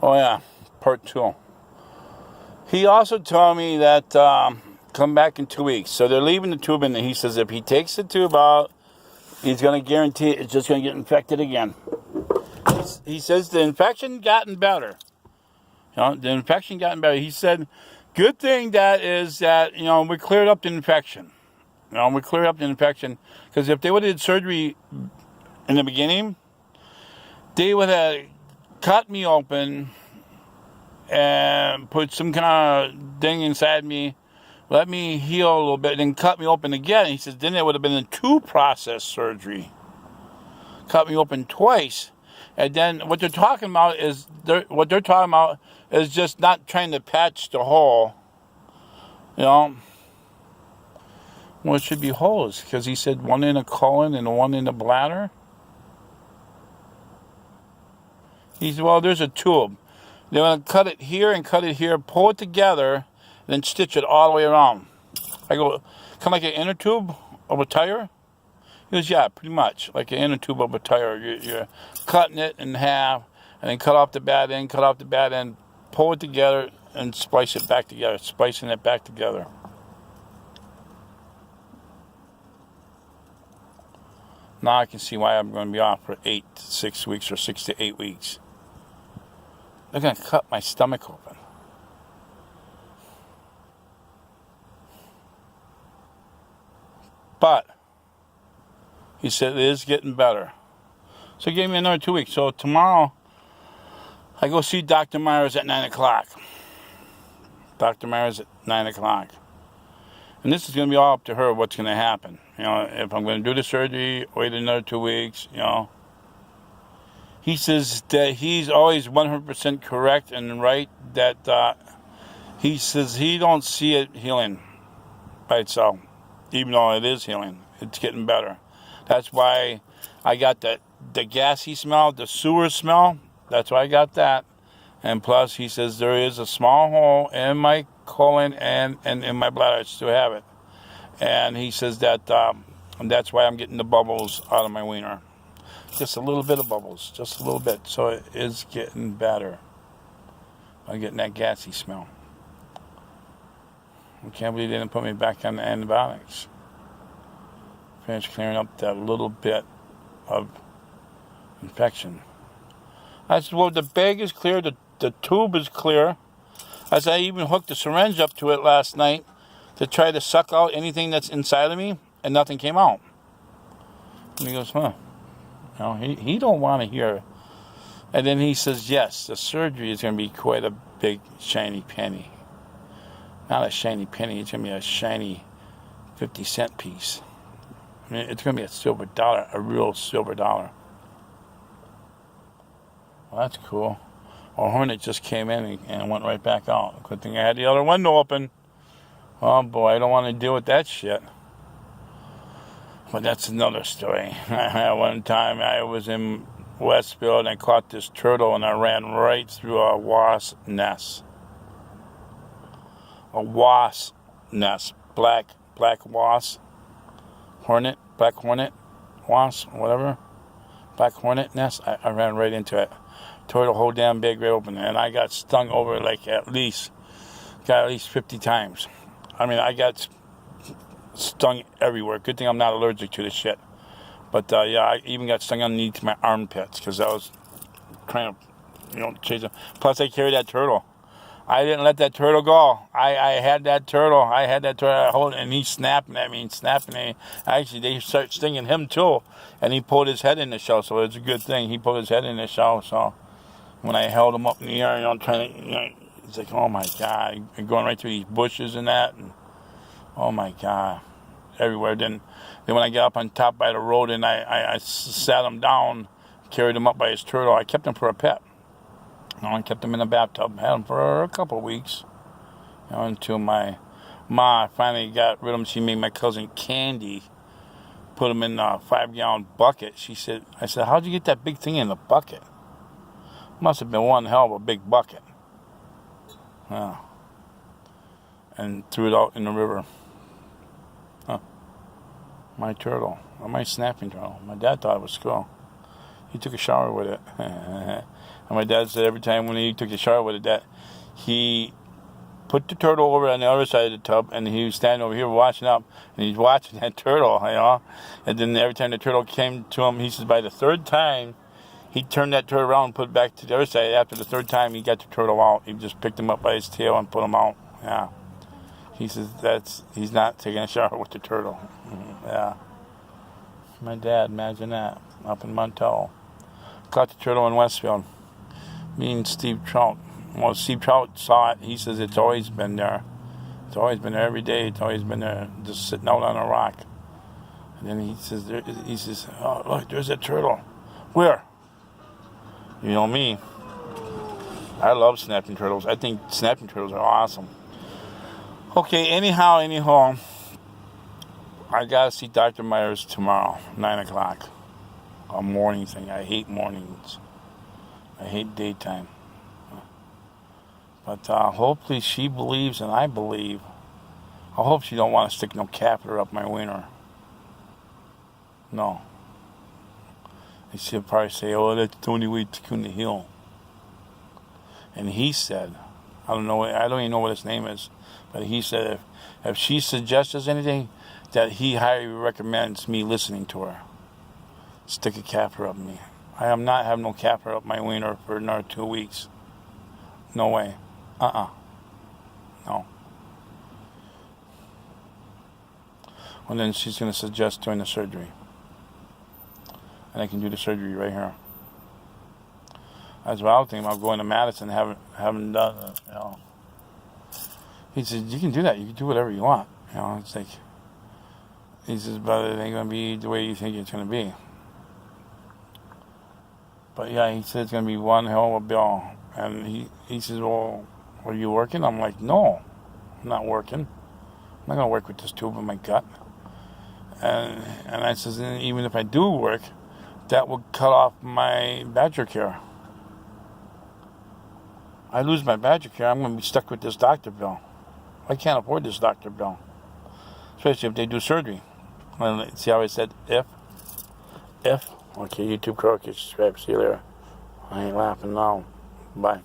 Oh, yeah, part 2. He also told me that come back in 2 weeks. So they're leaving the tube in, and he says if he takes the tube out, he's going to guarantee it's just going to get infected again. He says the infection gotten better. The infection gotten better. He said, good thing that is that, we cleared up the infection. We cleared up the infection. Because if they would have did surgery in the beginning, they would have cut me open and put some kind of thing inside me, let me heal a little bit, then cut me open again. He says, then it would have been a 2-process surgery. Cut me open twice. And then what they're talking about is just not trying to patch the hole. Well, it should be holes, because he said one in the colon and one in the bladder. He said, well, there's a tube. They're going to cut it here and cut it here, pull it together, then stitch it all the way around. I go, kind of like an inner tube of a tire? He goes, yeah, pretty much, like an inner tube of a tire. You're cutting it in half, and then cut off the bad end, pull it together, and splice it back together, splicing it back together. Now I can see why I'm going to be off for 8 to 6 weeks or 6 to 8 weeks. They're going to cut my stomach open. But he said it is getting better. So he gave me another 2 weeks. So tomorrow, I go see Dr. Myers at 9 o'clock. Dr. Myers at 9 o'clock. And this is going to be all up to her what's going to happen. If I'm going to do the surgery, wait another 2 weeks, He says that he's always 100% correct and right, that he says he don't see it healing by itself, even though it is healing. It's getting better. That's why I got the gassy smell, the sewer smell. That's why I got that. And plus, he says there is a small hole in my colon and in my bladder. I still have it. And he says that that's why I'm getting the bubbles out of my wiener. Just a little bit of bubbles, just a little bit. So it is getting better. I'm getting that gassy smell. I can't believe they didn't put me back on the antibiotics. Finished clearing up that little bit of infection. I said, well, the bag is clear, the tube is clear. I said, I even hooked a syringe up to it last night to try to suck out anything that's inside of me, and nothing came out. And he goes, huh. He don't want to hear. And then he says, yes, the surgery is going to be quite a big shiny penny. Not a shiny penny, it's going to be a shiny 50-cent piece. I mean, it's going to be a silver dollar, a real silver dollar. Well, that's cool. Well, Hornet just came in and went right back out. Good thing I had the other window open. Oh boy, I don't want to deal with that shit. But that's another story. One time I was in Westfield and I caught this turtle and I ran right through a wasp nest. A wasp nest. Black wasp. Hornet. Black hornet. Wasp. Whatever. Black hornet nest. I ran right into it. Tore the whole damn bag right open. And I got stung over like at least 50 times. I mean, I got stung everywhere. Good thing I'm not allergic to this shit. But yeah, I even got stung underneath my armpits because I was trying to, chase it. Plus, I carried that turtle. I didn't let that turtle go. I had that turtle. I hold, and he's snapping at me. Actually, they start stinging him too. And he pulled his head in the shell, so it's a good thing. He pulled his head in the shell, so when I held him up in the air, trying to, it's like, oh my God, and going right through these bushes and that, and oh my God, everywhere. Then when I got up on top by the road and I sat him down, carried him up by his turtle, I kept him for a pet. I kept him in the bathtub, had him for a couple of weeks, until my ma finally got rid of him. She made my cousin Candy put him in a 5-gallon bucket. I said, how'd you get that big thing in the bucket? Must have been one hell of a big bucket. Yeah. And threw it out in the river. My turtle, or my snapping turtle. My dad thought it was cool. He took a shower with it. And my dad said every time when he took a shower with it, that he put the turtle over on the other side of the tub, and he was standing over here watching up, and he's watching that turtle, And then every time the turtle came to him, he says by the third time, he turned that turtle around and put it back to the other side. After the third time, he got the turtle out. He just picked him up by his tail and put him out. Yeah. He says he's not taking a shower with the turtle. Yeah. My dad, imagine that, up in Montello. Caught the turtle in Westfield. Me and Steve Trout. Well, Steve Trout saw it. He says it's always been there. It's always been there every day. It's always been there, just sitting out on a rock. And then he says, oh, look, there's a turtle. Where? You know me. I love snapping turtles. I think snapping turtles are awesome. Okay, anyhow, I gotta see Dr. Myers tomorrow, 9 o'clock. A morning thing. I hate mornings. I hate daytime. But hopefully she believes and I believe. I hope she don't want to stick no catheter up my wiener. No. And she'll probably say, oh, that's the only way to come to heal. And he said, I don't even know what his name is, but he said if she suggests anything, that he highly recommends me listening to her. Stick a catheter up me. I am not having no catheter up my wiener for another 2 weeks. No way. No. Well, then she's going to suggest doing the surgery. And I can do the surgery right here. That's what I was thinking about, going to Madison and haven't done it, He said, you can do that. You can do whatever you want. It's like, he says, but it ain't going to be the way you think it's going to be. But yeah, he said it's going to be one hell of a bill. And he says, well, are you working? I'm like, no, I'm not working. I'm not going to work with this tube in my gut. And I says, even if I do work, that would cut off my Badger care. I lose my Badger care, I'm going to be stuck with this doctor bill. I can't afford this doctor bill. Especially if they do surgery. And see how I said if? Okay, YouTube, subscribe, see you later. I ain't laughing now. Bye.